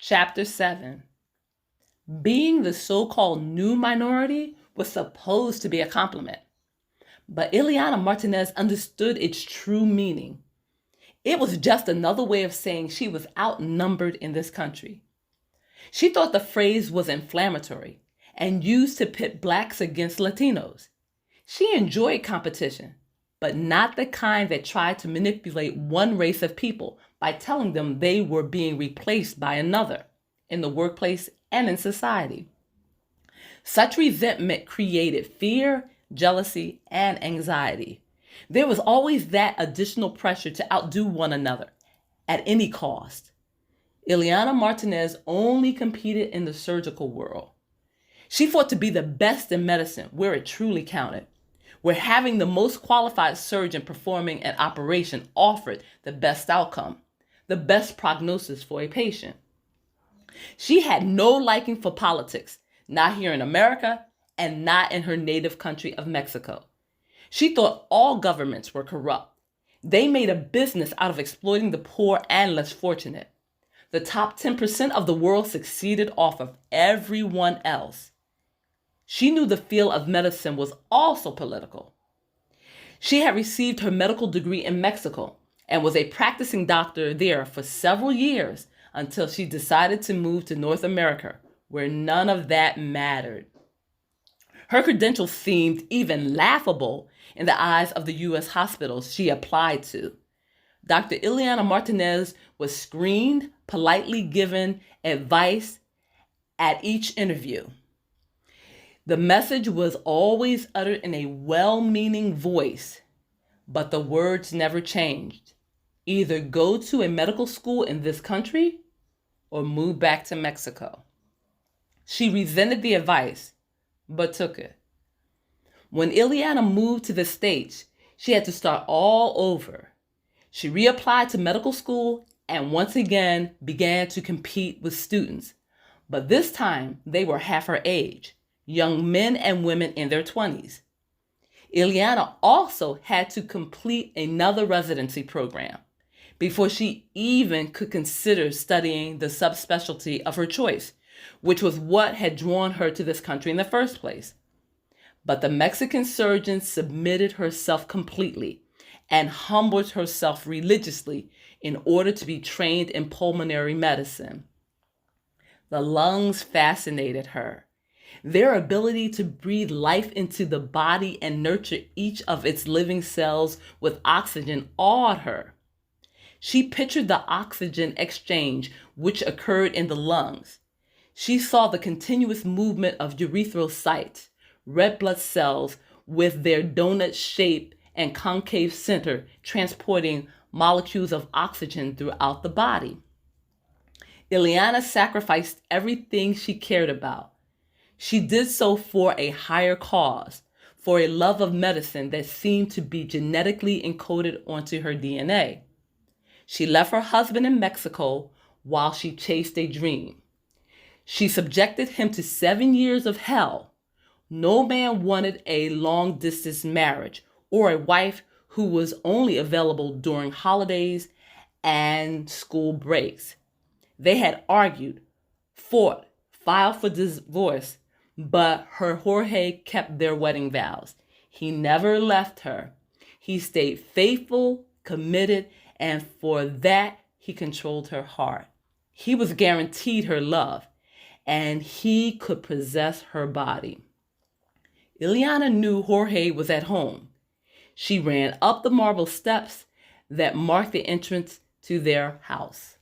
Chapter 7. Being the so-called new minority was supposed to be a compliment, but Ileana Martinez understood its true meaning. It was just another way of saying she was outnumbered in this country. She thought the phrase was inflammatory and used to pit blacks against Latinos. She enjoyed competition, but not the kind that tried to manipulate one race of people by telling them they were being replaced by another in the workplace and in society. Such resentment created fear, jealousy, and anxiety. There was always that additional pressure to outdo one another at any cost. Ileana Martinez only competed in the surgical world. She fought to be the best in medicine where it truly counted, where having the most qualified surgeon performing an operation offered the best outcome, the best prognosis for a patient. She had no liking for politics, not here in America and not in her native country of Mexico. She thought all governments were corrupt. They made a business out of exploiting the poor and less fortunate. The top 10% of the world succeeded off of everyone else. She knew the field of medicine was also political. She had received her medical degree in Mexico and was a practicing doctor there for several years until she decided to move to North America, where none of that mattered. Her credentials seemed even laughable in the eyes of the U.S. hospitals she applied to. Dr. Ileana Martinez was screened, politely given advice at each interview. The message was always uttered in a well-meaning voice, but the words never changed. Either go to a medical school in this country or move back to Mexico. She resented the advice, but took it. When Ileana moved to the States, she had to start all over. She reapplied to medical school and once again began to compete with students. But this time, they were half her age, young men and women in their 20s. Ileana also had to complete another residency program before she even could consider studying the subspecialty of her choice, which was what had drawn her to this country in the first place. But the Mexican surgeon submitted herself completely and humbled herself religiously in order to be trained in pulmonary medicine. The lungs fascinated her. Their ability to breathe life into the body and nurture each of its living cells with oxygen awed her. She pictured the oxygen exchange which occurred in the lungs. She saw the continuous movement of erythrocytes, red blood cells with their donut shape and concave center transporting molecules of oxygen throughout the body. Ileana sacrificed everything she cared about. She did so for a higher cause, for a love of medicine that seemed to be genetically encoded onto her DNA. She left her husband in Mexico while she chased a dream. She subjected him to 7 years of hell. No man wanted a long-distance marriage or a wife who was only available during holidays and school breaks. They had argued, fought, filed for divorce, but her Jorge kept their wedding vows. He never left her. He stayed faithful, committed, and for that, he controlled her heart. He was guaranteed her love, and he could possess her body. Ileana knew Jorge was at home. She ran up the marble steps that marked the entrance to their house.